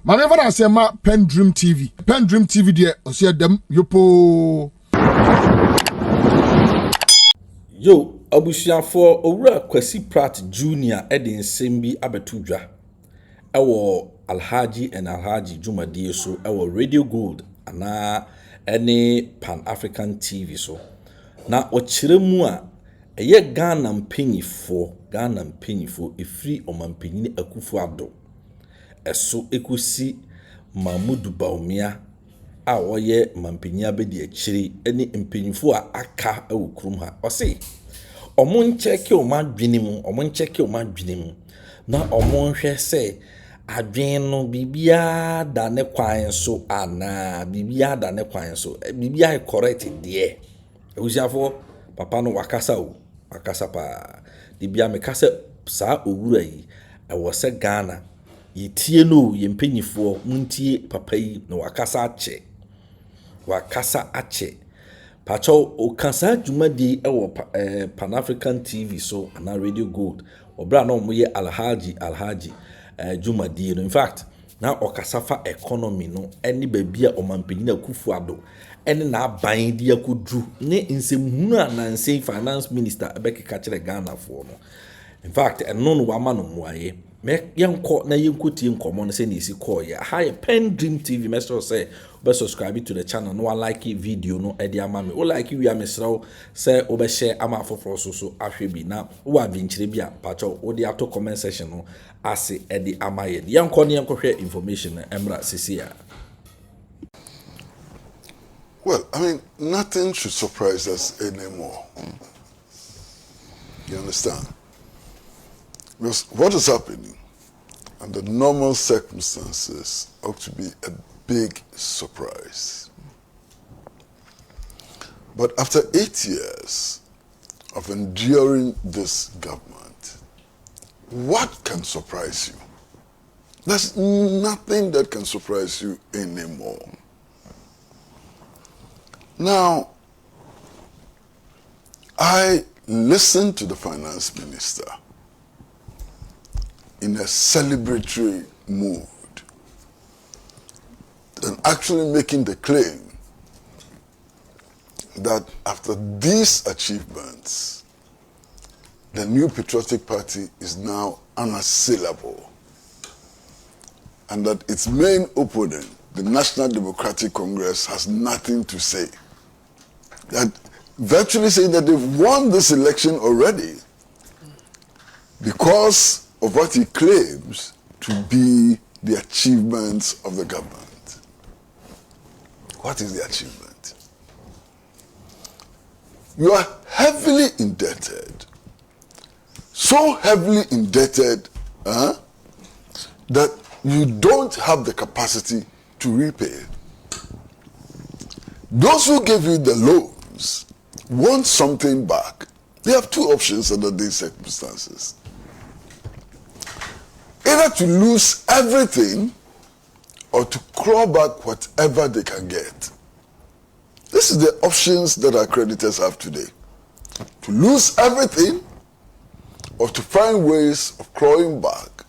Manever I say ma PENDREAM TV. PENDREAM TV there, I see them yopo. Yo, abusuafo owura Kwasi Pratt Jr. Edin Sembi abetudwa. Ewo Alhaji and Alhaji Jumadie so ewo Radio Gold ana any Pan African TV so. Na ochiremu a eye Ghana mpanyifo efiri omampanyini Akuffo Addo. Eso ekusi Mahmoud Bawumia a woye mampanyin abedi akiri eni mpanyifo a aka ewo kurom ha. Ose omon cheke o madwene mu na omon hwe se adwen no bibia da ne kwan so ana bibia da ne kwan so bibia e correct de ewusiafo papa no wakasa pa bibia me kasa saa owura yi e wo se Ghana yitie no ye mpanyifo muntie papa yi no wakasa ache pacho o kansa dwumadi ewo Pan African TV so ana Radio Gold obra na omoye Alhaji dwumadi no in fact na okasafa economy no eni babia omampanyina Akuffo Addo eni na aban di akodru ne nsemhunu ananse finance minister ebekeka kire Ghana fo no in fact eno no wama no muaye me yenko na yenkotie nkomo no se na esi call ya hi PENDREAM TV make sure say be subscribe to the channel no like video no e dey ama me o like we am sraw say o be share ama afoforo so ahwe bi na o adventure bi a pacho o dey ato comment section no ase e dey ama ye yenko ne yenko hwe information na emra sisia. Well, I mean, nothing should surprise us anymore. You understand? Because what is happening under normal circumstances ought to be a big surprise. But after 8 years of enduring this government, what can surprise you? There's nothing that can surprise you anymore. Now, I listened to the finance minister in a celebratory mood and actually making the claim that after these achievements, the new patriotic party is now unassailable and that its main opponent, the National Democratic Congress, has nothing to say. That virtually saying that they've won this election already because of what he claims to be the achievements of the government. What is the achievement? You are heavily indebted, so heavily indebted that you don't have the capacity to repay. Those who gave you the loans want something back. They have two options under these circumstances. Either to lose everything or to claw back whatever they can get. This is the options that our creditors have today. To lose everything or to find ways of clawing back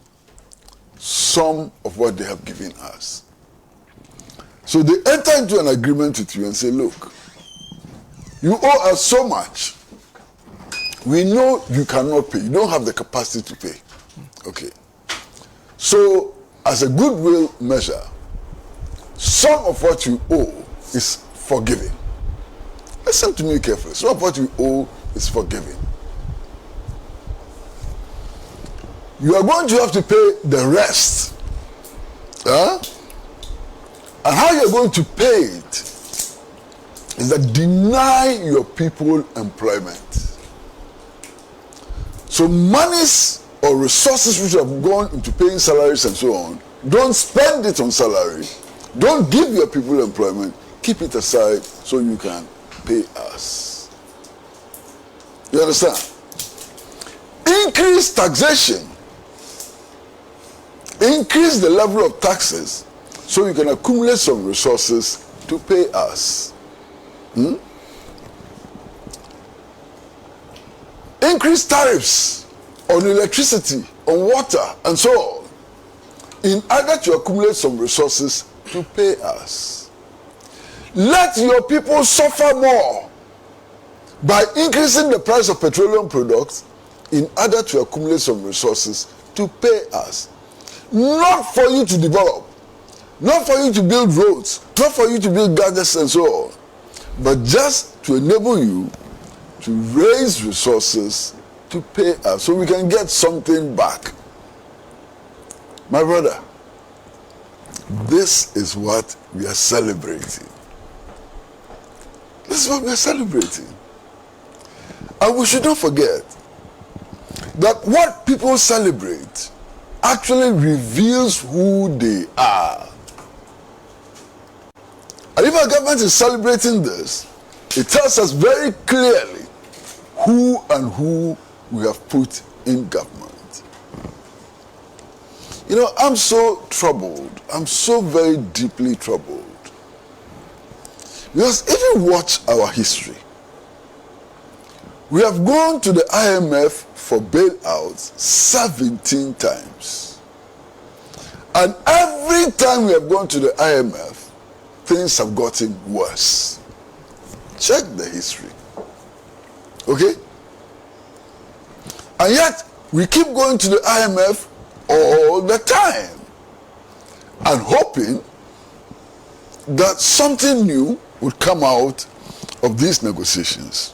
some of what they have given us. So they enter into an agreement with you and say, look, you owe us so much. We know you cannot pay. You don't have the capacity to pay. Okay. So, as a goodwill measure, some of what you owe is forgiven. Listen to me carefully. Some of what you owe is forgiven. You are going to have to pay the rest. And how you're going to pay it is that deny your people employment. So monies or resources which have gone into paying salaries and so on, don't spend it on salary. Don't give your people employment. Keep it aside so you can pay us. You understand? Increase taxation. Increase the level of taxes so you can accumulate some resources to pay us. Increase tariffs on electricity, on water, and so on, in order to accumulate some resources to pay us. Let your people suffer more by increasing the price of petroleum products in order to accumulate some resources to pay us. Not for you to develop, not for you to build roads, not for you to build gadgets and so on, but just to enable you to raise resources to pay us so we can get something back. My brother, this is what we are celebrating. This is what we are celebrating. And we should not forget that what people celebrate actually reveals who they are. And if our government is celebrating this, it tells us very clearly who we have put in government. You know, I'm so troubled. I'm so very deeply troubled. Because if you watch our history, we have gone to the IMF for bailouts 17 times. And every time we have gone to the IMF, things have gotten worse. Check the history. Okay? And yet, we keep going to the IMF all the time and hoping that something new would come out of these negotiations.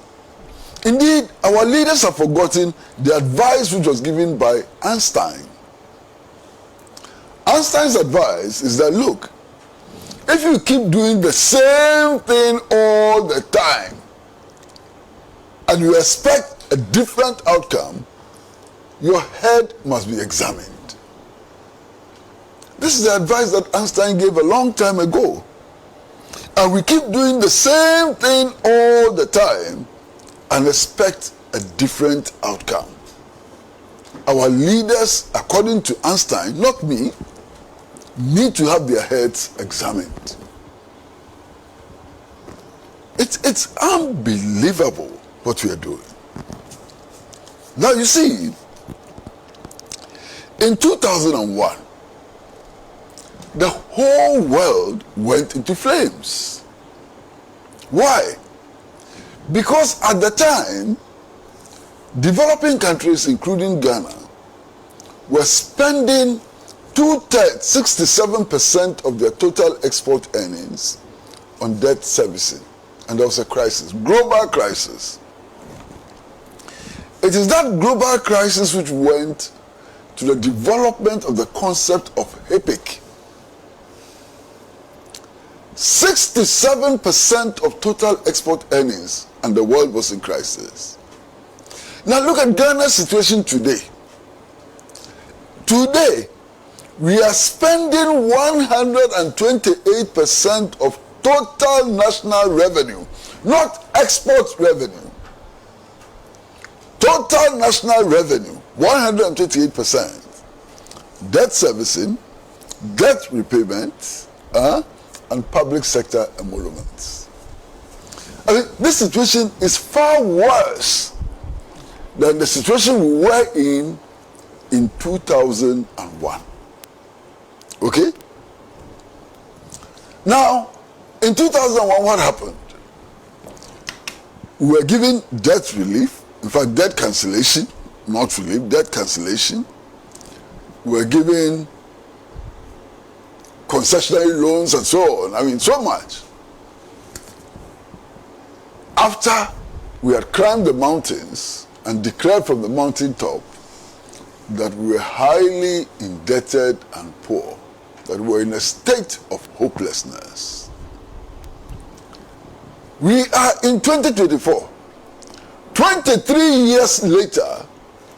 Indeed, our leaders have forgotten the advice which was given by Einstein. Einstein's advice is that, look, if you keep doing the same thing all the time and you expect a different outcome, your head must be examined. This is the advice that Einstein gave a long time ago. And we keep doing the same thing all the time and expect a different outcome. Our leaders, according to Einstein, not me, need to have their heads examined. It's unbelievable what we are doing. Now you see, in 2001, the whole world went into flames. Why? Because at the time, developing countries, including Ghana, were spending 67% of their total export earnings on debt servicing. And there was a crisis, global crisis. It is that global crisis which went to the development of the concept of HIPIC. 67% of total export earnings, and the world was in crisis. Now look at Ghana's situation today. Today, we are spending 128% of total national revenue, not export revenue. Total national revenue, 128%. Debt servicing, debt repayment, and public sector emoluments. I mean, this situation is far worse than the situation we were in 2001. Okay? Now, in 2001, what happened? We were given debt relief, in fact, debt cancellation, not relief, debt cancellation. We were given concessionary loans and so on. I mean, so much. After we had climbed the mountains and declared from the mountaintop that we were highly indebted and poor, that we were in a state of hopelessness. We are in 2024. 23 years later,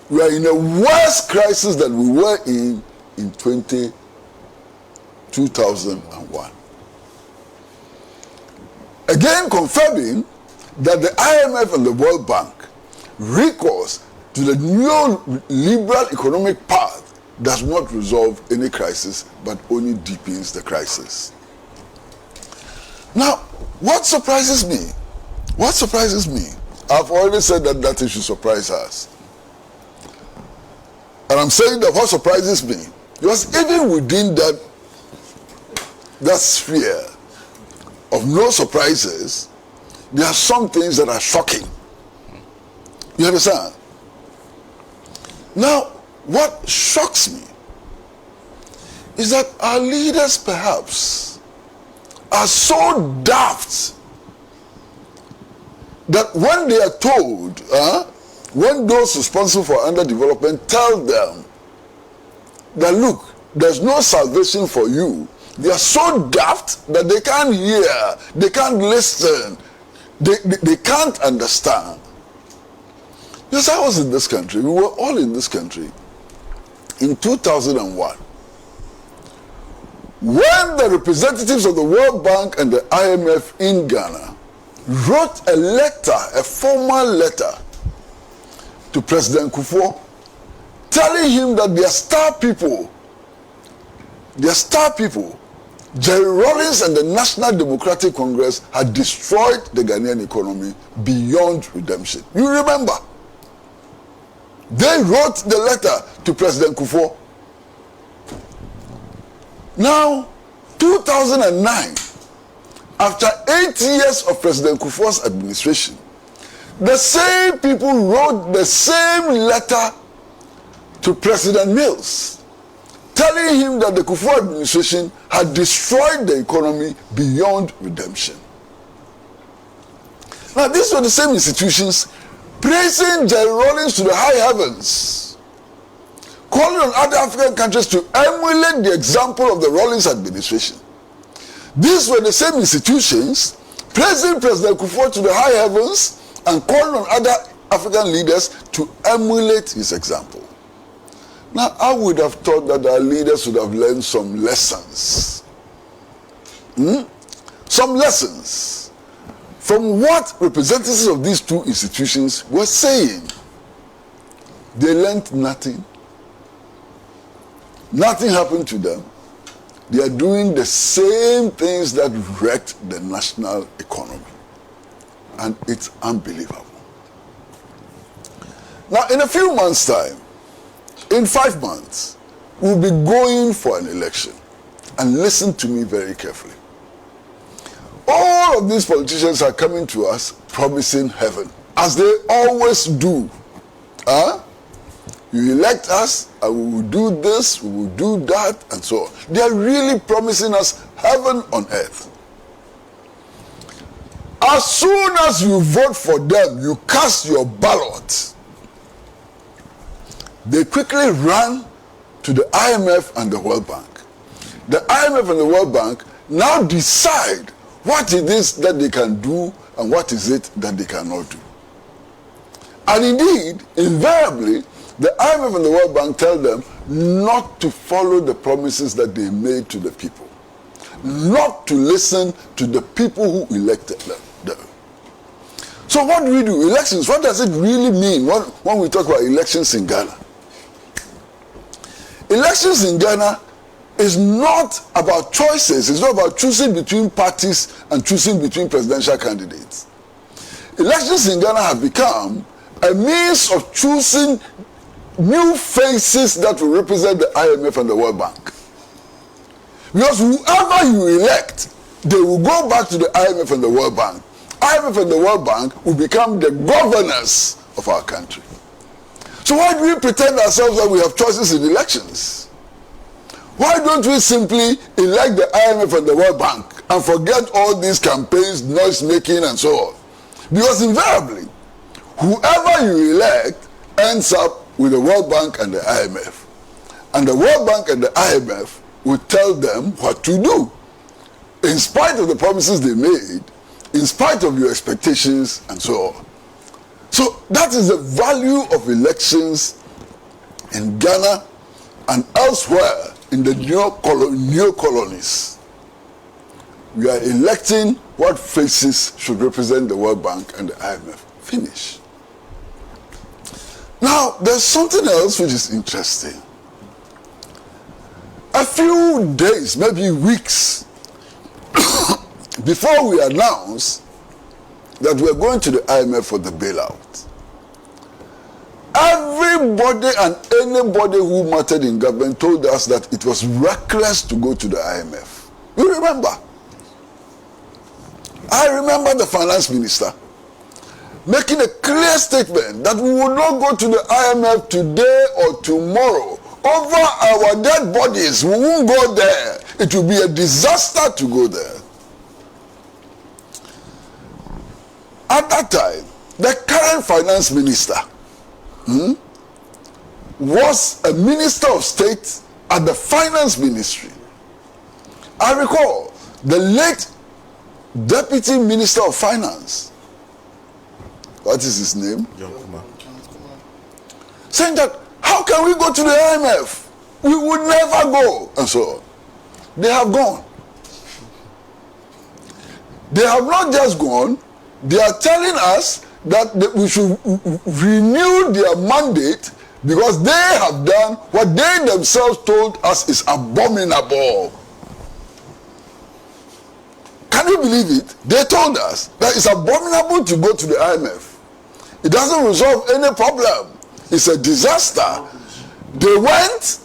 we are in a worse crisis than we were in 2001. Again, confirming that the IMF and the World Bank recourse to the neoliberal economic path does not resolve any crisis, but only deepens the crisis. Now, what surprises me? What surprises me? I've already said that nothing should surprise us. And I'm saying that what surprises me Because even within that sphere of no surprises, there are some things that are shocking. You understand? Now, what shocks me is that our leaders perhaps are so daft that when they are told, when those responsible for underdevelopment tell them that, look, there's no salvation for you, they are so daft that they can't hear, they can't listen, they can't understand. Yes, I was in this country, we were all in this country in 2001. When the representatives of the World Bank and the IMF in Ghana wrote a letter, a formal letter to President Akuffo, telling him that their star people, Jerry Rawlings and the National Democratic Congress had destroyed the Ghanaian economy beyond redemption. You remember? They wrote the letter to President Akuffo. Now, 2009, after 8 years of President Akuffo's administration, the same people wrote the same letter to President Mills, telling him that the Akufo administration had destroyed the economy beyond redemption. Now, these were the same institutions praising Jerry Rawlings to the high heavens, calling on other African countries to emulate the example of the Rawlings administration. These were the same institutions praising President Akuffo to the high heavens and calling on other African leaders to emulate his example. Now, I would have thought that our leaders would have learned some lessons. Some lessons from what representatives of these two institutions were saying. They learned nothing. Nothing happened to them. They are doing the same things that wrecked the national economy. And it's unbelievable. Now, in a few months' time, in 5 months, we'll be going for an election. And listen to me very carefully. All of these politicians are coming to us promising heaven, as they always do. You elect us, and we will do this, we will do that, and so on. They are really promising us heaven on earth. As soon as you vote for them, you cast your ballot, they quickly run to the IMF and the World Bank. The IMF and the World Bank now decide what it is that they can do and what is it that they cannot do. And indeed, invariably, the IMF and the World Bank tell them not to follow the promises that they made to the people, not to listen to the people who elected them. So what do we do? Elections, what does it really mean when we talk about elections in Ghana? Elections in Ghana is not about choices. It's not about choosing between parties and choosing between presidential candidates. Elections in Ghana have become a means of choosing new faces that will represent the IMF and the World Bank. Because whoever you elect, they will go back to the IMF and the World Bank. IMF and the World Bank will become the governors of our country. So why do we pretend ourselves that we have choices in elections? Why don't we simply elect the IMF and the World Bank and forget all these campaigns, noise making and so on? Because invariably, whoever you elect ends up with the World Bank and the IMF. And the World Bank and the IMF will tell them what to do, in spite of the promises they made, in spite of your expectations and so on. So that is the value of elections in Ghana and elsewhere in the new colonies. We are electing what faces should represent the World Bank and the IMF. Finish. Now, there's something else which is interesting. A few days, maybe weeks, before we announce that we're going to the IMF for the bailout, Everybody and anybody who mattered in government told us that it was reckless to go to the IMF. You remember? I remember the finance minister making a clear statement that we would not go to the IMF today or tomorrow. Over our dead bodies, we won't go there. It will be a disaster to go there. At that time, the current finance minister was a minister of state at the finance ministry. I recall the late deputy minister of finance, what is his name? Saying that, how can we go to the IMF? We would never go. And so on. They have gone. They have not just gone, they are telling us that we should renew their mandate because they have done what they themselves told us is abominable. Can you believe it? They told us that it's abominable to go to the IMF. It doesn't resolve any problem. It's a disaster. They went,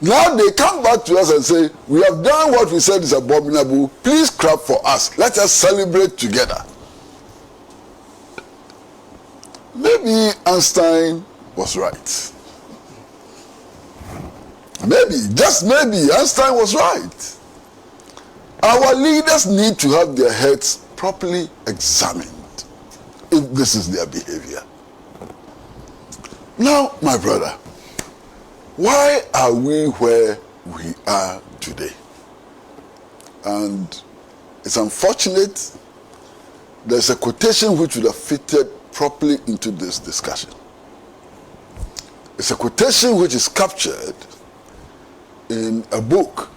now they come back to us and say, we have done what we said is abominable. Please clap for us. Let us celebrate together. Maybe Einstein was right. Maybe, just maybe, Einstein was right. Our leaders need to have their heads properly examined if this is their behavior. Now, my brother, why are we where we are today? And it's unfortunate there's a quotation which would have fitted properly into this discussion. It's a quotation which is captured in a book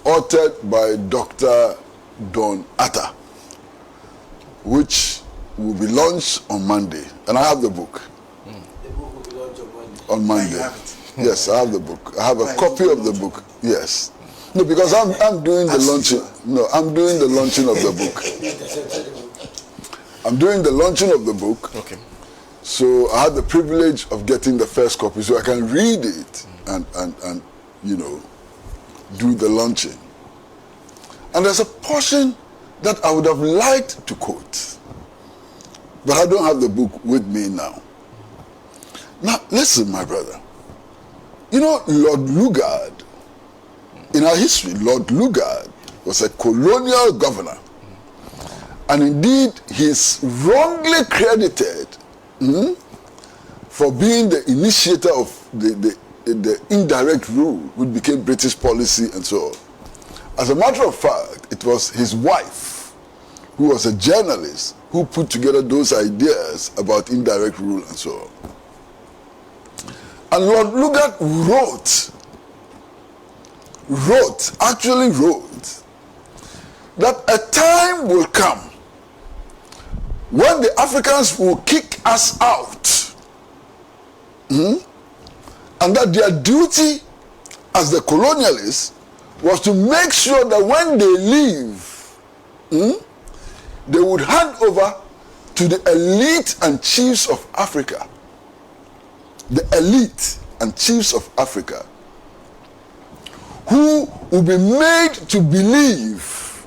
authored by Dr. Don Atta, which will be launched on Monday. And I have the book. The book will be launched on Monday. Yes, I have the book. I have a copy of the book. Yes. No, because I'm doing the launching. No, I'm doing the launching of the book. I'm doing the launching of the book. Okay. So I had the privilege of getting the first copy so I can read it and you know, do the launching. And there's a portion that I would have liked to quote, but I don't have the book with me now. Now, listen, my brother. You know, Lord Lugard, in our history, Lord Lugard was a colonial governor. And indeed, he is wrongly credited for being the initiator of the indirect rule, which became British policy and so on. As a matter of fact, it was his wife, who was a journalist, who put together those ideas about indirect rule and so on. And Lord Lugard actually wrote, that a time will come when the Africans will kick us out, and that their duty as the colonialists was to make sure that when they leave, they would hand over to the elite and chiefs of Africa. The elite and chiefs of Africa, who will be made to believe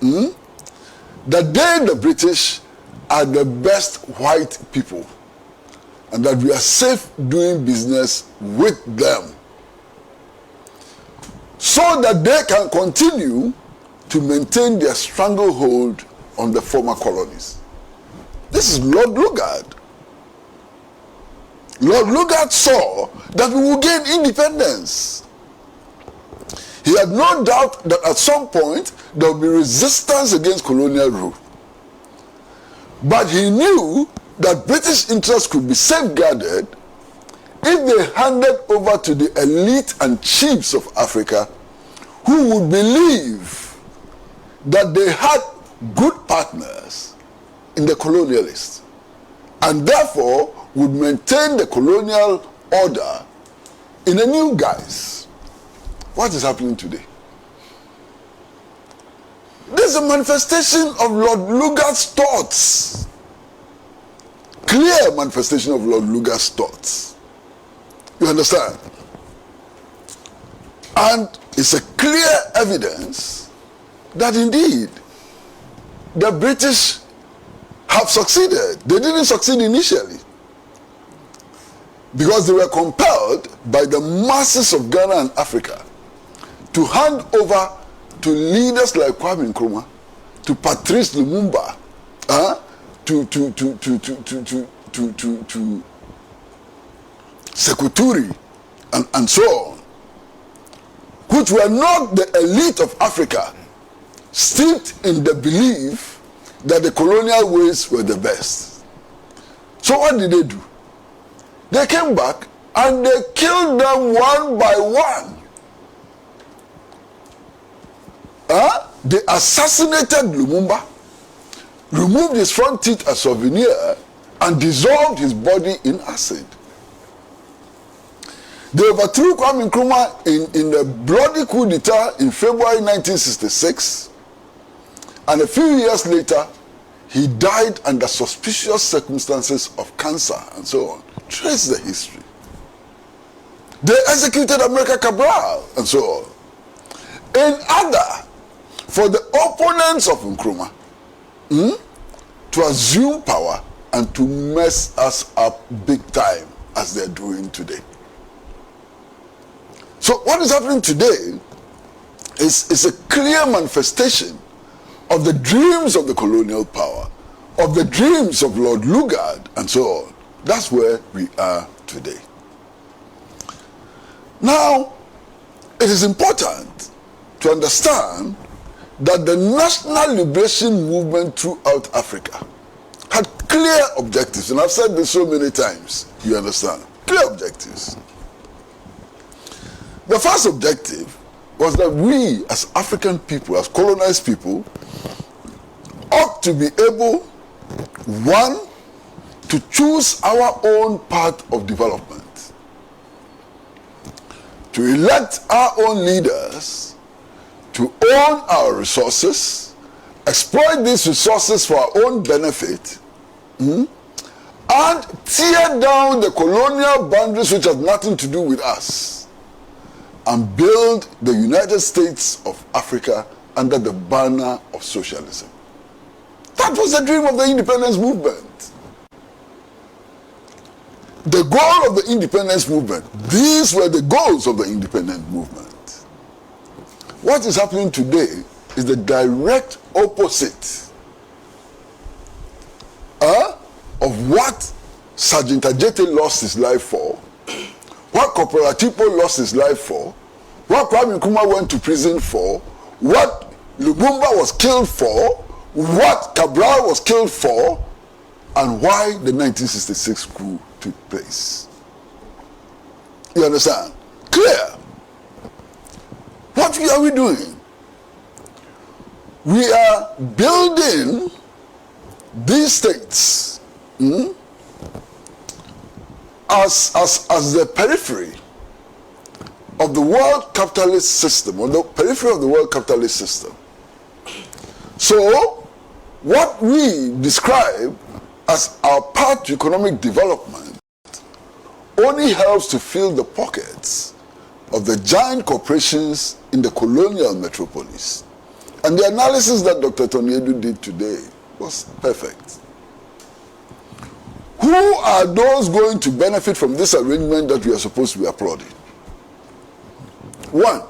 that they, the British, are the best white people and that we are safe doing business with them, so that they can continue to maintain their stranglehold on the former colonies. This is Lord Lugard. Lord Lugard saw that we will gain independence. He had no doubt that at some point there will be resistance against colonial rule. But he knew that British interests could be safeguarded if they handed over to the elite and chiefs of Africa, who would believe that they had good partners in the colonialists, and therefore would maintain the colonial order in a new guise. What is happening today? This is a manifestation of Lord Lugard's thoughts. clear manifestation of Lord Lugard's thoughts. You understand? And it's a clear evidence that indeed the British have succeeded. They didn't succeed initially because they were compelled by the masses of Ghana and Africa to hand over to leaders like Kwame Nkrumah, to Patrice Lumumba, to Sekou Touré, and so on, which were not the elite of Africa, steeped in the belief that the colonial ways were the best. So what did they do? They came back and they killed them one by one. They assassinated Lumumba, removed his front teeth as souvenir, and dissolved his body in acid. They overthrew Kwame Nkrumah in a bloody coup d'etat in February 1966, and a few years later, he died under suspicious circumstances of cancer and so on. Trace the history. They executed America Cabral and so on. In order for the opponents of Nkrumah to assume power and to mess us up big time as they're doing today. So what is happening today is a clear manifestation of the dreams of the colonial power, of the dreams of Lord Lugard and so on. That's where we are today. Now, it is important to understand that the national liberation movement throughout Africa had clear objectives, and I've said this so many times, you understand, clear objectives. The first objective was that we as African people, as colonized people, ought to be able, one, to choose our own path of development, to elect our own leaders, to own our resources, exploit these resources for our own benefit, and tear down the colonial boundaries which have nothing to do with us, and build the United States of Africa under the banner of socialism. That was the dream of the independence movement. The goal of the independence movement, these were the goals of the independence movement. What is happening today is the direct opposite of what Sergeant Ajete lost his life for, what Corporal Atipo lost his life for, what Kwame Nkrumah went to prison for, what Lumumba was killed for, what Cabral was killed for, and why the 1966 coup took place. You understand? Clear. What are we doing? We are building these states as the periphery of the world capitalist system, or the periphery of the world capitalist system. So, what we describe as our path to economic development only helps to fill the pockets of the giant corporations in the colonial metropolis. And the analysis that Dr. Tony Addo did today was perfect. Who are those going to benefit from this arrangement that we are supposed to be applauding? One,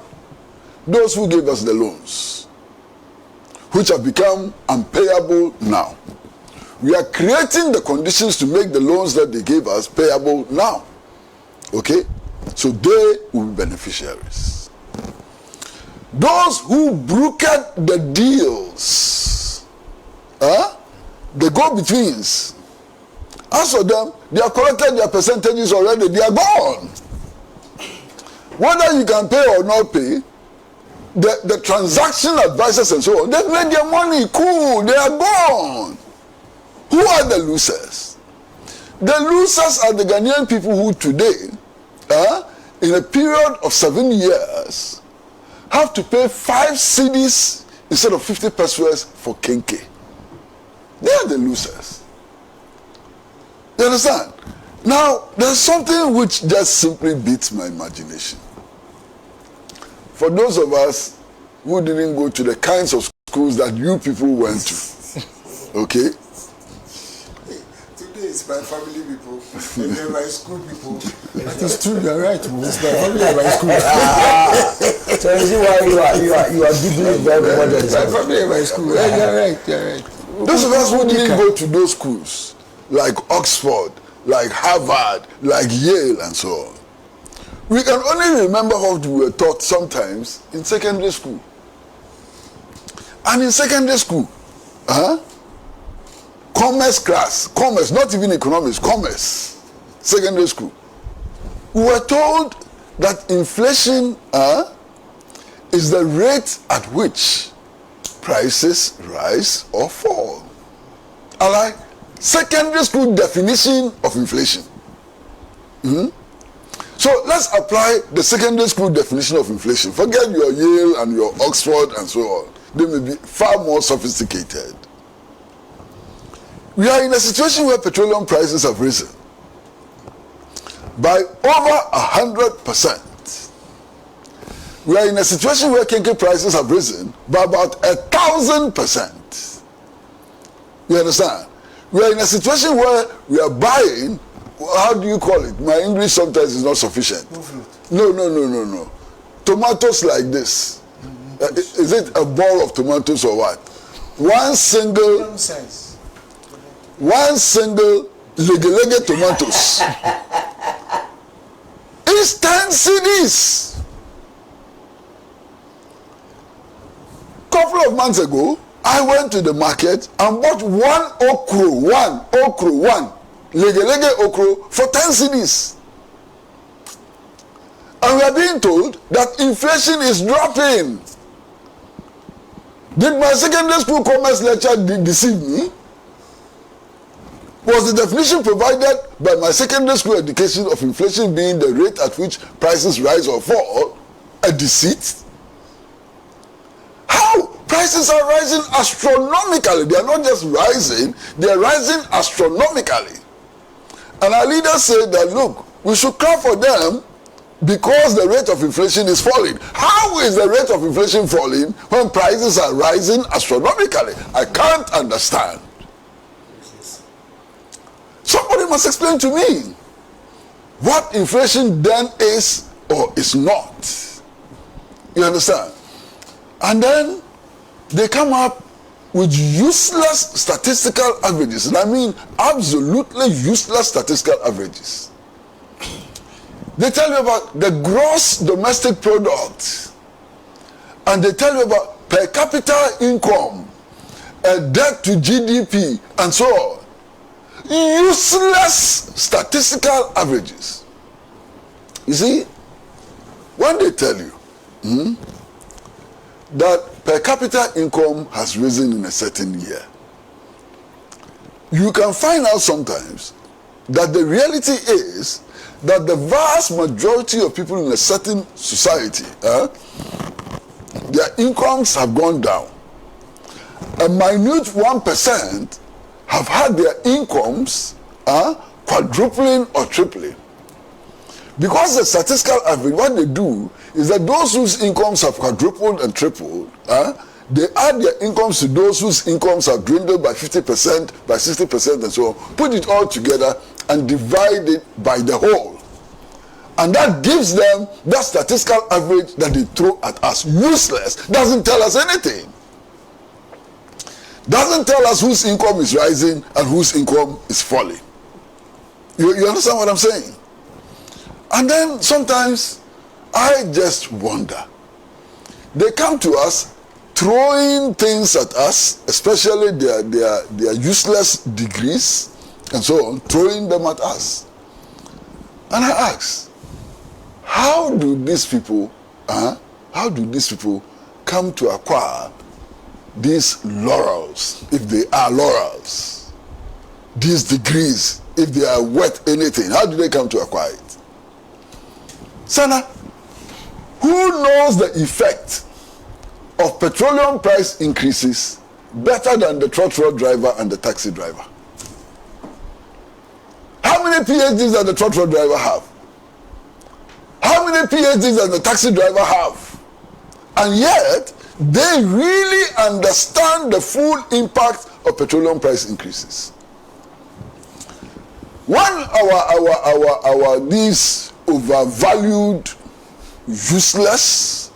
those who gave us the loans, which have become unpayable now. We are creating the conditions to make the loans that they gave us payable now. Okay? So they will be beneficiaries. Those who brokered the deals, the go-betweens, as for them, they have collected their percentages already, they are gone. Whether you can pay or not pay, the transaction advisors and so on, they've made their money, cool, they are gone. Who are the losers? The losers are the Ghanaian people who today, in a period of 7 years, have to pay 5 cedis instead of 50 pesos for kenke. They are the losers. You understand? Now, there's something which just simply beats my imagination. For those of us who didn't go to the kinds of schools that you people went to, okay? Today it's my family people, and then my school people. That is true, you're right. It's my family and my school. So you see why you are deeply involved in what is my family and my school. Yeah, you're right. Those of us who didn't go to those schools, like Oxford, like Harvard, like Yale, and so on, we can only remember what we were taught sometimes in secondary school. And in secondary school, commerce class, commerce, not even economics, commerce, secondary school, we were told that inflation is the rate at which prices rise or fall. Alright? Secondary school definition of inflation. So let's apply the secondary school definition of inflation. Forget your Yale and your Oxford and so on. They may be far more sophisticated. We are in a situation where petroleum prices have risen by over 100%. We are in a situation where kinky prices have risen by about 1,000%. You understand? We are in a situation where we are buying, how do you call it? My English sometimes is not sufficient. No. Tomatoes like this. Is it a ball of tomatoes or what? One single lege tomatoes is 10 cedis. Couple of months ago, I went to the market and bought one lege okro for 10 cedis. And we are being told that inflation is dropping. Did my secondary school commerce lecture deceive me? Was the definition provided by my secondary school education of inflation being the rate at which prices rise or fall a deceit? How? Prices are rising astronomically. They are not just rising, they are rising astronomically. And our leaders say that, look, we should clap for them because the rate of inflation is falling. How is the rate of inflation falling when prices are rising astronomically? I can't understand. Somebody must explain to me what inflation then is or is not. You understand? And then they come up with useless statistical averages. And I mean absolutely useless statistical averages. They tell you about the gross domestic product. And they tell you about per capita income, debt to GDP, and so on. Useless statistical averages. You see, when they tell you that per capita income has risen in a certain year, you can find out sometimes that the reality is that the vast majority of people in a certain society, their incomes have gone down. A minute 1% have had their incomes quadrupling or tripling. Because the statistical average, what they do is that those whose incomes have quadrupled and tripled, they add their incomes to those whose incomes have dwindled by 50%, by 60%, and so on, put it all together and divide it by the whole. And that gives them that statistical average that they throw at us. Useless. Doesn't tell us anything. Doesn't tell us whose income is rising and whose income is falling. You understand what I'm saying? And then sometimes I just wonder. They come to us throwing things at us, especially their useless degrees and so on, throwing them at us. And I ask, how do these people come to acquire these laurels, if they are laurels, these degrees, if they are worth anything? How do they come to acquire it? Sana, who knows the effect of petroleum price increases better than the trotro driver and the taxi driver? PhDs does the truck driver have? How many PhDs does the taxi driver have? And yet, they really understand the full impact of petroleum price increases. When these overvalued, useless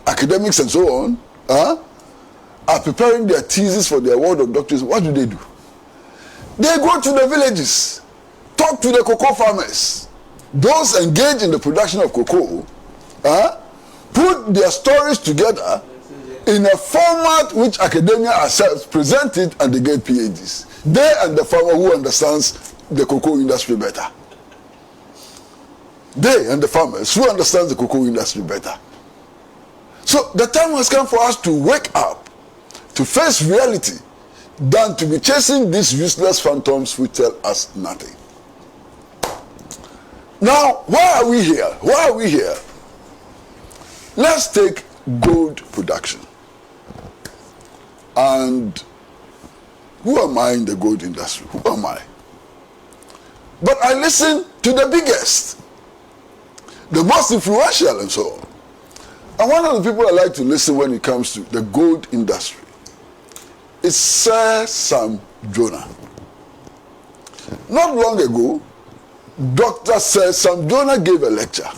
academics and so on are preparing their thesis for their award of doctors, what do? They go to the villages, talk to the cocoa farmers, those engaged in the production of cocoa, put their stories together in a format which academia ourselves present it, and they get PhDs. They and the farmer who understands the cocoa industry better. They and the farmers who understand the cocoa industry better. So the time has come for us to wake up, to face reality, than to be chasing these useless phantoms which tell us nothing. Now, why are we here? Why are we here? Let's take gold production. And who am I in the gold industry? Who am I? But I listen to the biggest, the most influential and so on. And one of the people I like to listen when it comes to the gold industry is Sir Sam Jonah. Not long ago, Dr. Sir Sam Jonah gave a lecture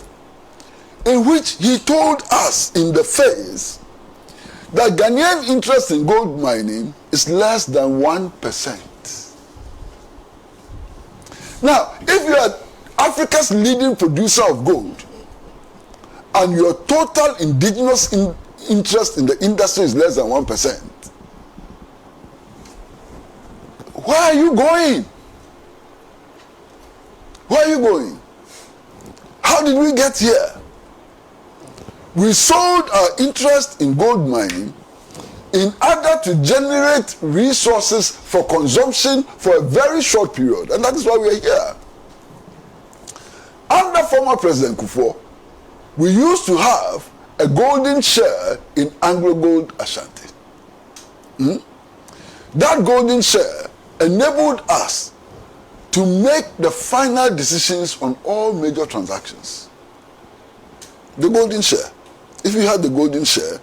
in which he told us in the face that Ghanaian interest in gold mining is less than 1%. Now, if you are Africa's leading producer of gold and your total indigenous interest in the industry is less than 1%, where are you going? Where are you going? How did we get here? We sold our interest in gold mining in order to generate resources for consumption for a very short period. And that is why we are here. Under former President Akuffo, we used to have a golden share in Angr Gold Ashanti. That golden share enabled us to make the final decisions on all major transactions. The golden share. If you had the golden share,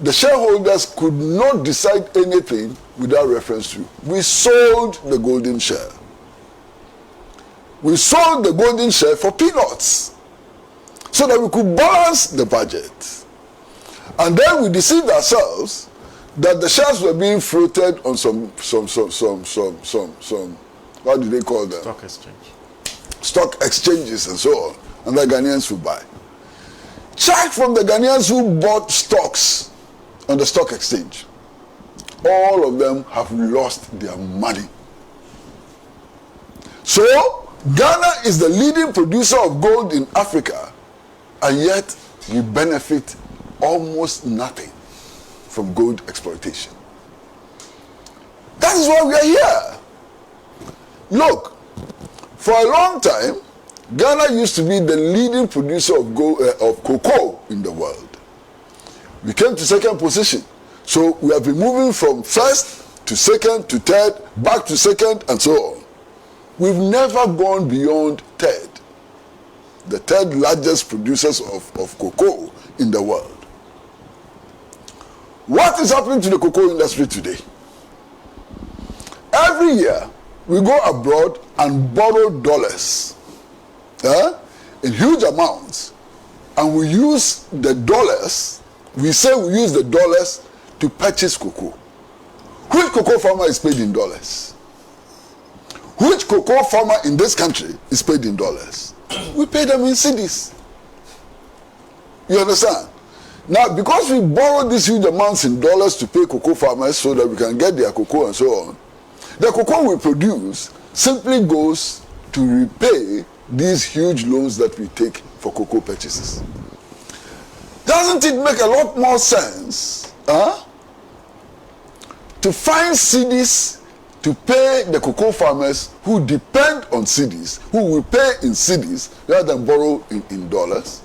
the shareholders could not decide anything without reference to. We sold the golden share. We sold the golden share for peanuts so that we could balance the budget. And then we deceived ourselves that the shares were being floated on some what do they call them? Stock exchange. Stock exchanges and so on. And the Ghanaians would buy. Check from the Ghanaians who bought stocks on the stock exchange. All of them have lost their money. So, Ghana is the leading producer of gold in Africa, and yet we benefit almost nothing from gold exploitation. That is why we are here. Look, for a long time, Ghana used to be the leading producer of cocoa in the world. We came to second position. So we have been moving from first to second to third, back to second, and so on. We've never gone beyond third, the third largest producers of cocoa in the world. What is happening to the cocoa industry today? Every year, we go abroad and borrow dollars in huge amounts, and we use the dollars, we say we use the dollars to purchase cocoa. Which cocoa farmer is paid in dollars? Which cocoa farmer in this country is paid in dollars? We pay them in cedis. You understand? Now, because we borrow these huge amounts in dollars to pay cocoa farmers so that we can get their cocoa and so on, the cocoa we produce simply goes to repay these huge loans that we take for cocoa purchases. Doesn't it make a lot more sense to find cedis to pay the cocoa farmers who depend on cedis, who will pay in cedis rather than borrow in dollars?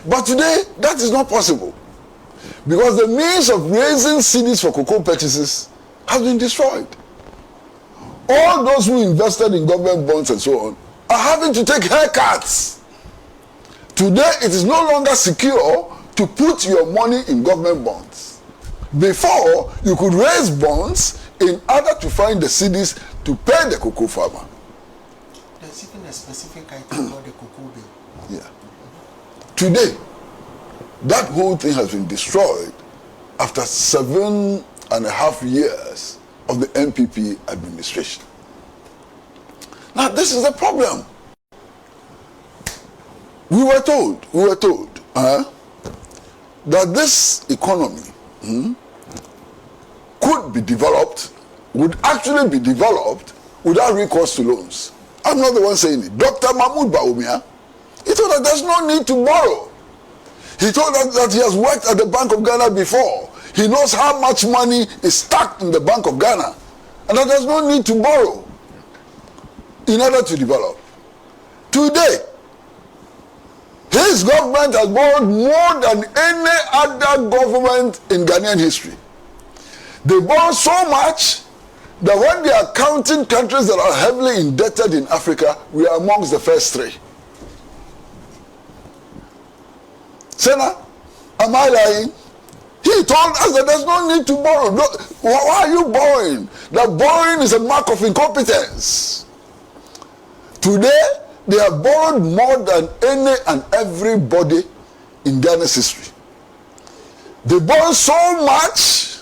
But today, that is not possible, because the means of raising cedis for cocoa purchases has been destroyed. all those who invested in government bonds and so on are having to take haircuts. Today, it is no longer secure to put your money in government bonds. Before, you could raise bonds in order to find the cedis to pay the cocoa farmer. There's even a specific item called the cocoa bill. Yeah. Today, that whole thing has been destroyed after 7.5 years of the NPP administration. Now, this is the problem. We were told that this economy could be developed, would actually be developed without recourse to loans. I'm not the one saying it. Dr. Mahmoud Bawumia, he told us there's no need to borrow. He told us that he has worked at the Bank of Ghana before. He knows how much money is stuck in the Bank of Ghana, and that there's no need to borrow in order to develop. Today, his government has borrowed more than any other government in Ghanaian history. They borrow so much that when they are counting countries that are heavily indebted in Africa, we are amongst the first three. Senna, am I lying? He told us that there's no need to borrow. No, why are you borrowing? That borrowing is a mark of incompetence. Today, they have borrowed more than any and everybody in Ghana's history. They borrow so much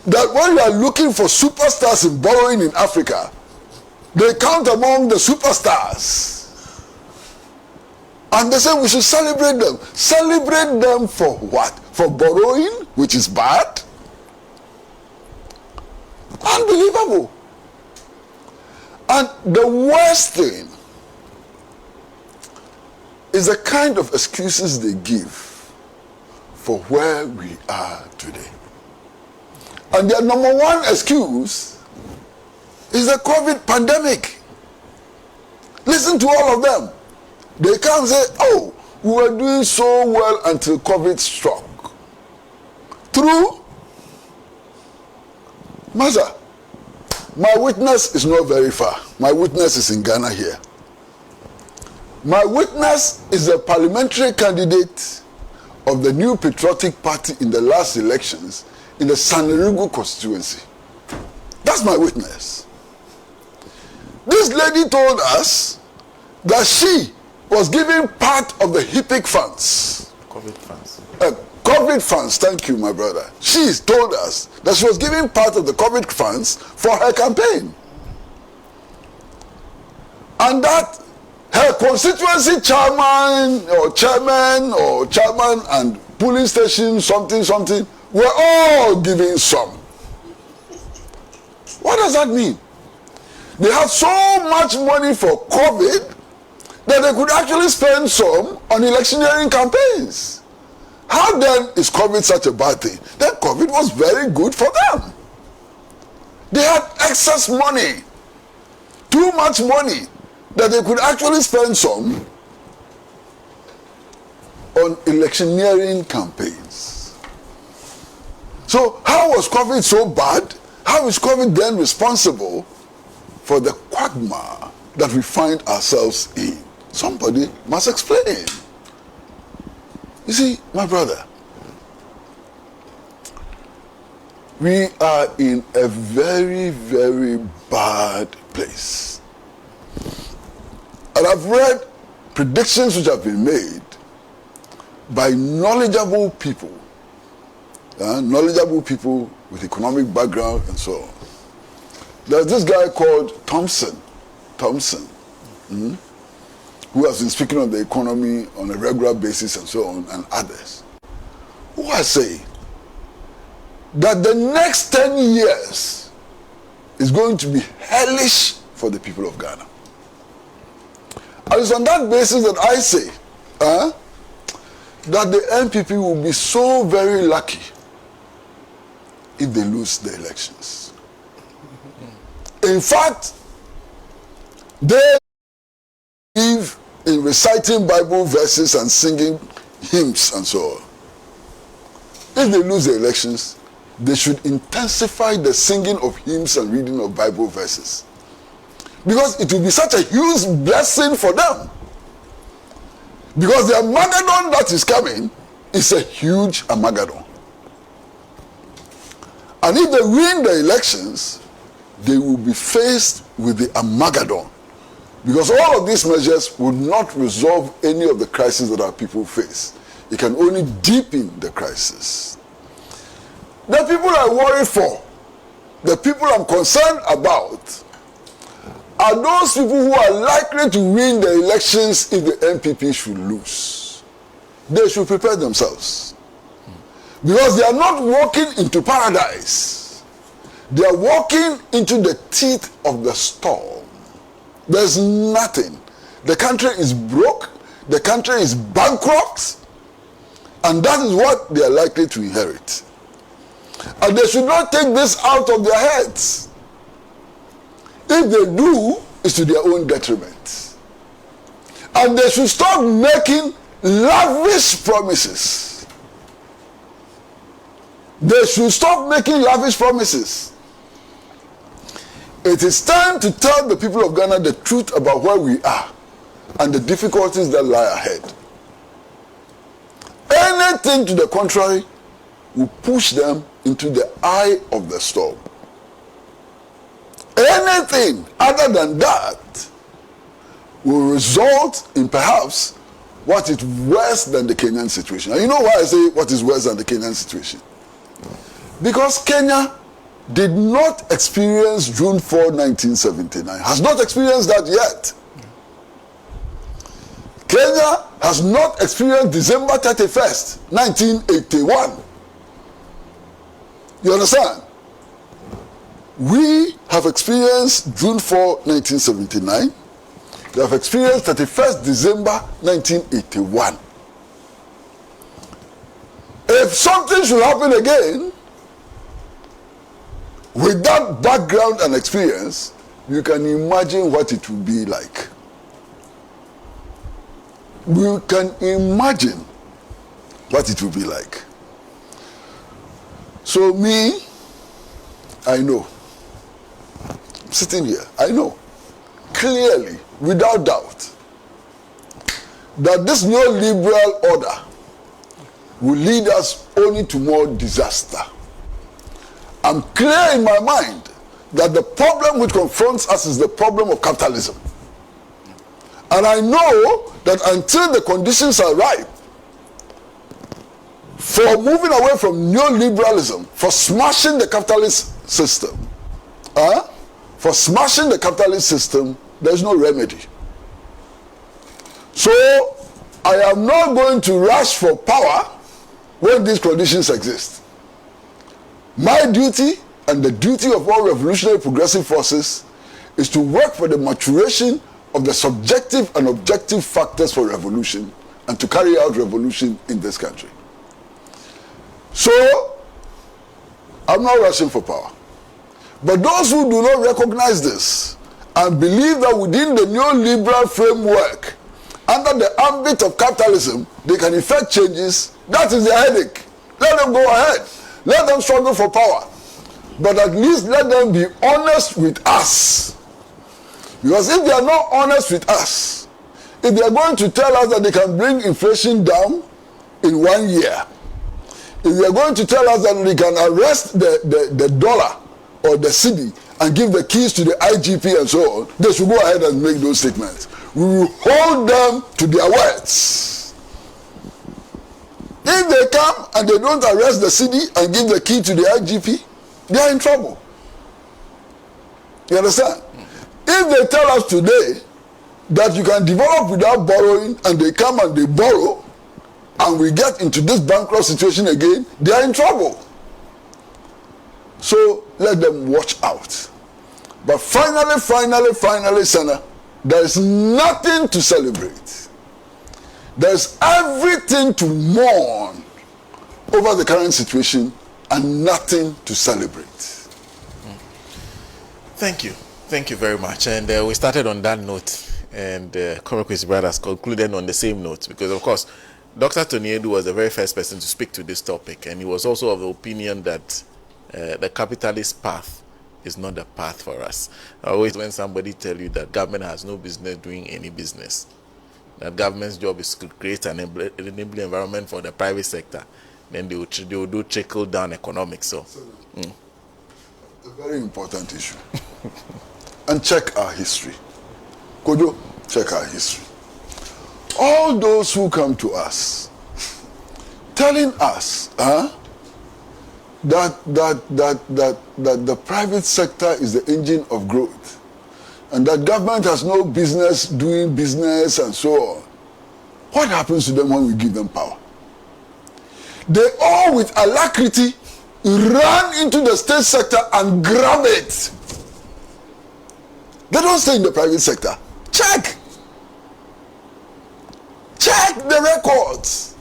that when you are looking for superstars in borrowing in Africa, they count among the superstars. And they say we should celebrate them. Celebrate them for what? For borrowing, which is bad? Unbelievable. And the worst thing is the kind of excuses they give for where we are today. And their number one excuse is the COVID pandemic. Listen to all of them. They can't say, oh, we were doing so well until COVID struck. True? Master, my witness is not very far. My witness is in Ghana here. My witness is a parliamentary candidate of the New Patriotic Party in the last elections in the Sanerigu constituency. That's my witness. This lady told us that she was giving part of the HIPIC funds. COVID funds. COVID funds, thank you, my brother. She told us that she was giving part of the COVID funds for her campaign. And that her constituency chairman and polling station something were all giving some. What does that mean? They have so much money for COVID that they could actually spend some on electioneering campaigns. How then is COVID such a bad thing? Then COVID was very good for them. They had excess money, too much money, that they could actually spend some on electioneering campaigns. So how was COVID so bad? How is COVID then responsible for the quagmire that we find ourselves in? Somebody must explain. You see, my brother, we are in a very, very bad place. And I've read predictions which have been made by knowledgeable people with economic background and so on. There's this guy called Thompson, who has been speaking on the economy on a regular basis and so on, and others, who are saying that the next 10 years is going to be hellish for the people of Ghana. And it's on that basis that I say that the NPP will be so very lucky if they lose the elections. In fact, they believe in reciting Bible verses and singing hymns and so on. If they lose the elections, they should intensify the singing of hymns and reading of Bible verses. Because it will be such a huge blessing for them. Because the Armageddon that is coming is a huge Armageddon. And if they win the elections, they will be faced with the Armageddon. Because all of these measures will not resolve any of the crises that our people face. It can only deepen the crisis. The people I worry for, the people I'm concerned about, are those people who are likely to win the elections if the NPP should lose. They should prepare themselves. Because they are not walking into paradise. They are walking into the teeth of the storm. There's nothing. The country is broke. The country is bankrupt. And that is what they are likely to inherit. And they should not take this out of their heads. If they do, it's to their own detriment. And they should stop making lavish promises. They should stop making lavish promises. It is time to tell the people of Ghana the truth about where we are and the difficulties that lie ahead. Anything to the contrary will push them into the eye of the storm. Anything other than that will result in perhaps what is worse than the Kenyan situation. And you know why I say what is worse than the Kenyan situation? Because Kenya did not experience June 4, 1979, has not experienced that yet. Kenya has not experienced December 31st, 1981. You understand? We have experienced June 4, 1979. We have experienced 31st December, 1981. If something should happen again, with that background and experience, you can imagine what it will be like. You can imagine what it will be like. So me, I know. I'm sitting here, I know clearly, without doubt, that this neoliberal order will lead us only to more disaster. I'm clear in my mind that the problem which confronts us is the problem of capitalism. And I know that until the conditions are ripe for moving away from neoliberalism, for smashing the capitalist system, there's no remedy. So I am not going to rush for power when these conditions exist. My duty and the duty of all revolutionary progressive forces is to work for the maturation of the subjective and objective factors for revolution and to carry out revolution in this country. So, I'm not rushing for power. But those who do not recognize this and believe that within the neoliberal framework, under the ambit of capitalism, they can effect changes, that is their headache. Let them go ahead. Let them struggle for power. But at least let them be honest with us. Because if they are not honest with us, if they are going to tell us that they can bring inflation down in 1 year, if they are going to tell us that they can arrest the dollar or the cedi and give the keys to the IGP and so on, they should go ahead and make those statements. We will hold them to their words. If they come and they don't arrest the cedi and give the key to the IGP, they are in trouble. You understand? If they tell us today that you can develop without borrowing and they come and they borrow and we get into this bankrupt situation again, they are in trouble. So let them watch out. But finally, Senna, there is nothing to celebrate. There's everything to mourn over the current situation and nothing to celebrate. Thank you. Thank you very much. And we started on that note, and Kwasi Brothers concluded on the same note, because, of course, Dr. Tony Edu was the very first person to speak to this topic, and he was also of the opinion that the capitalist path is not the path for us. Always when somebody tell you that government has no business doing any business, that government's job is to create an enabling environment for the private sector, then they will do trickle down economics. So, a very important issue. And check our history. Kojo, check our history. All those who come to us telling us that the private sector is the engine of growth and that government has no business doing business and so on. What happens to them when we give them power? They all with alacrity run into the state sector and grab it. They don't stay in the private sector. Check the records.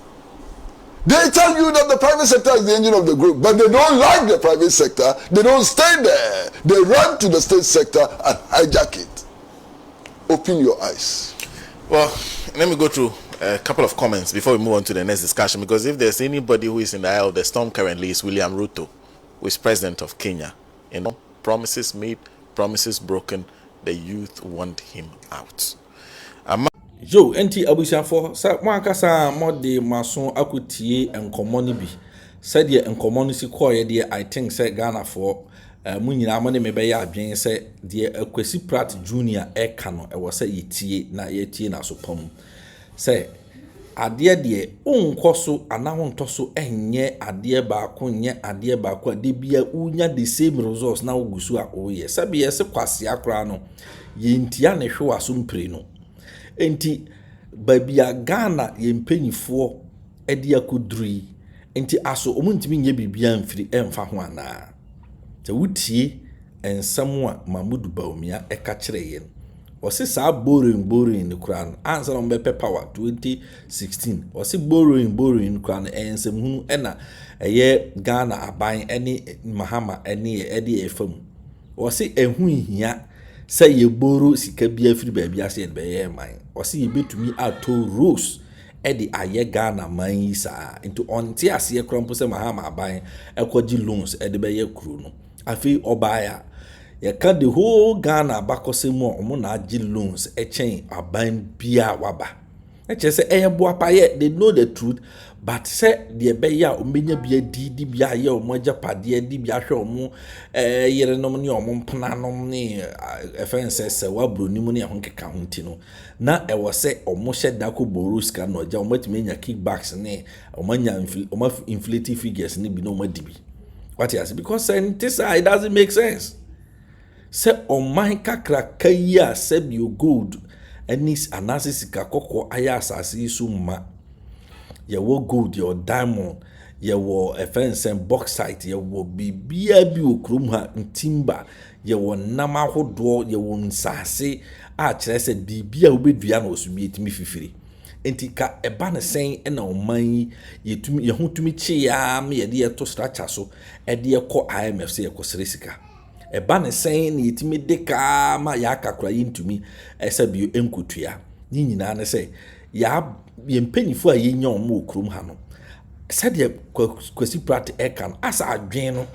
They tell you that the private sector is the engine of the group, but they don't like the private sector. They don't stay there. They run to the state sector and hijack it. Open your eyes. well, let me go through a couple of comments before we move on to the next discussion, because if there's anybody who is in the eye of the storm currently, is William Ruto, who is president of Kenya. You know, promises made, promises broken. The youth want him out. Yo, enti abusiafo sa mwankasa mode maso akutie enkomo ni bi. Said ye enkomo no si koye de I think say Ghana for munyina amane mebe ya adwen say de Kwasi Pratt Junior eka no e wo say yetie na yetie na so pam. Say ade de onkoso ana wontoso enye ade baako nye ade baako ade bia unya the same results na ogusu a oye. Sabi ye se Kwasi akra no ye ntia ne hwe wasompre no. Enti babia Ghana yempanyifo edi akuduri enti aso omuntimi nye bibia mfiri emfa ho ana te wutie ensam a Mamudu Bawumia eka kire yen wose saa borrowing ni kura no ansa no mbepe power 2016 wose borrowing kura no ensam hunu ena eye Ghana aban ene Mahama ene edi efam wose ehu hia say ye borrow sika bia firi ba bia say be ye man o say ye betumi ato rose e de aye Ghana man yi saa into onti ase krampo say Mahama aban ekwaji loans e de be ye kru no afi obaya ye ka the whole Ghana bakosemu omo na agi loans e chen aban bia waba e che say e bo apaye they know the truth but say the be ya omenya bia di bia ye omo agapade di bia hwe omo yere nom ne omo mpana nom ne efense se wabro ni mu ne ho keka ho ntino na e wo say omo hyeda ko boruska no ja omo timenya kickbacks ne omo nya inflative figures ne bi no omo dibi what is because it doesn't make sense. Say oman kakra kaya said you gold and this analysis ka kokko aya asase su ma ye wo gold your diamond ye wo fence and bauxite ye wo bibia bi okrum ha timber ye wo nam ahodo ye wo nsase a kire se bibia obedua na osubi etimi fifiri enti ka eba na sen na oman ye ho tumi chi ya me ye de to structure so e de ko IMF se ye ko sika eba ne sen ni etimi deka ma ya kakura yintumi esabio enkotua ni nyina ne se ya yempanyifo a yenya omo okrum ha no sade Kwasi Pratt ekan asa adwen no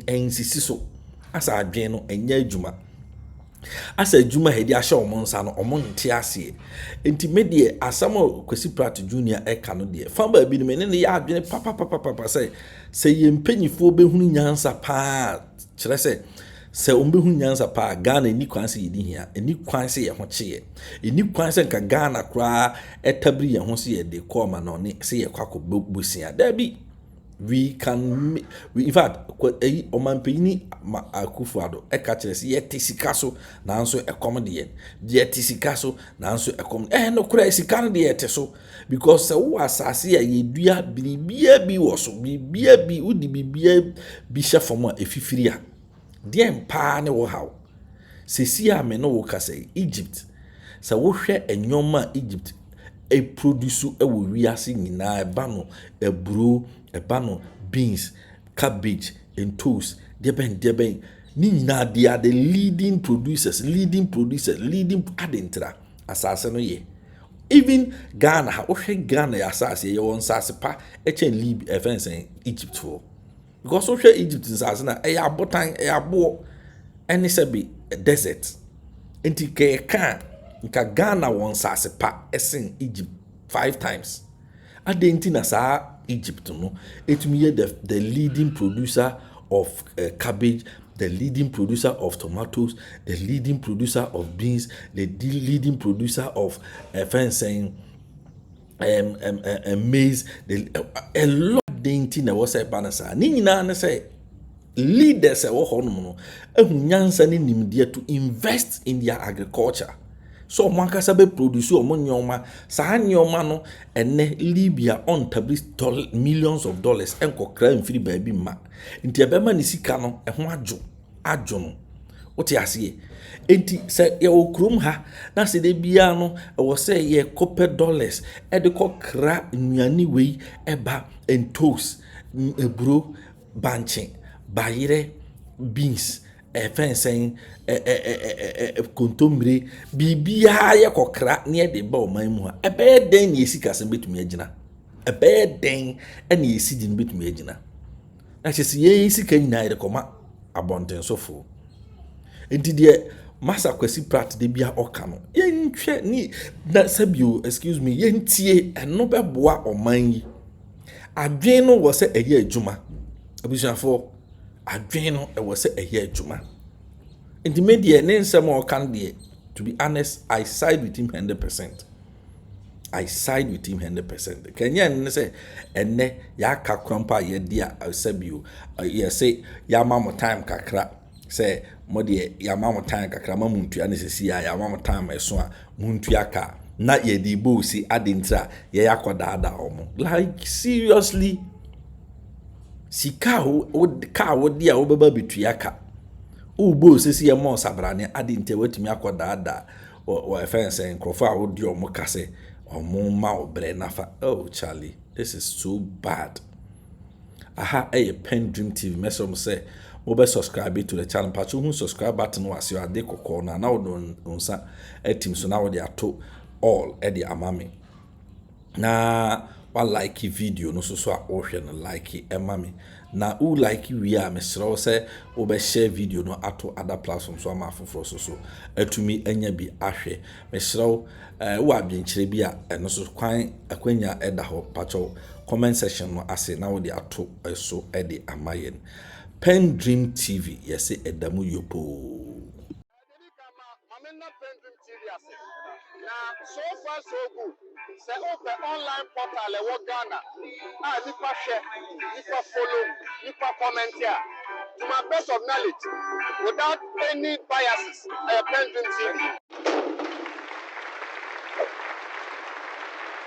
ensisi so asa adwen no enya adwuma asa adwuma hedi ahye omo nsa no omo nte ase enti medie asam Kwasi Pratt Junior ekan no de famba bi no me ne ya adwen papa se yempanyifo behunu nyansa pa kire se ombehu nyansa pa Ghana ni kwanse yedi hia eni kwanse ye ho cheye eni kwanse nka Ghana kra etabri ye ho se ye de koma no ne se ye kwako bosia dabi we in fact omampeni Akuffo Addo eka kire se ye tisikaso nanso ekom de ye tisikaso nanso ekom no kra sika no de ye teso because se wo asase ya yedua bibia bi wo so bibia bi udi bibia bi hyefomo efifiri a diem pa ne wo haw sesi a me no wo ka say Egypt sa wo hwe enyoma Egypt e produce e wo wiase nyina e ba no eburo e ba no beans cabbage and toast deben ni nyina they are the leading adentra asase no ye even Ghana wo hwe Ghana ya asase ye won sase pa e chen lib events in Egypt for because so share Egypt nsase na e abotan e abo ene se be a desert enti ke ka nka Ghana won sase pa esen Egypt 5 times adenti na sa Egypt no etumi the leading producer of cabbage, the leading producer of tomatoes, the leading producer of beans, the leading producer of fencing maize, a lot denti na was a banasa ni nyina na say leaders wo honom no ehunyansa ne nimdia to invest in their agriculture. So mwankasa be produce omo nyoma saa nyoma no ene Libya on tablis millions of dollars enko kra mfiri baabi ma nti abema ne sika no eho adwo no wote ase enti se ye okrum ha na se de bia no wo se ye copper dollars e de ko kra nnuane wei eba entos eburo banche bayire beans fencing kontombre bibia ye kokra ne de ba oman mu ha ebe den ne esika se betumi agina ebe den ene esi din betumi agina na chese ye esika nyina ide koma abonten sofo enti de masa Kwasi Pratt de bia oka no ye ntwe ni na sabio excuse me ye ntie eno beboa oman yi adwen no wo se eye adwuma abusuafo adwen no e wo se eye adwuma. In the media, to be honest, I side with him 100%. I side with him 100%. Kenya say, ene ya kakrampa ye dia sebio. Ye say ya mama time kakra. Say modi ya mama time kakra mamuntu ane se ya mama time eso a muntu aka na ye di bo si adintra ye yakoda ada omo. Like seriously, sika wo dia wo beba bitu aka. Ubo sisi ya mo sabrane adinte watimi akodaada o fence nkrofo a wodi o mo kase o mo ma obre nafa. Oh Charlie, this is so bad. Aha PENDREAM TV mesom say mo be subscribe to the channel patch who subscribe button was your ade kokko na wo unsa etim so na wo de ato all e de amame na wa like video no so a ohwe no like emame na u like we a mesro say wo be share video no ato other platforms so amafoforo so atumi anya bi ahwe mesro wo abienkyere bi a eno so kwan akwanya eda ho pacho comment section no ase na wo de ato so e de amayen PENDREAM TV yesi edamu yopo So far so good. Say open online portal e Ghana. Nipa share, nipa follow, nipa comment here. To my best of knowledge, without any biases, PENDREAM TV.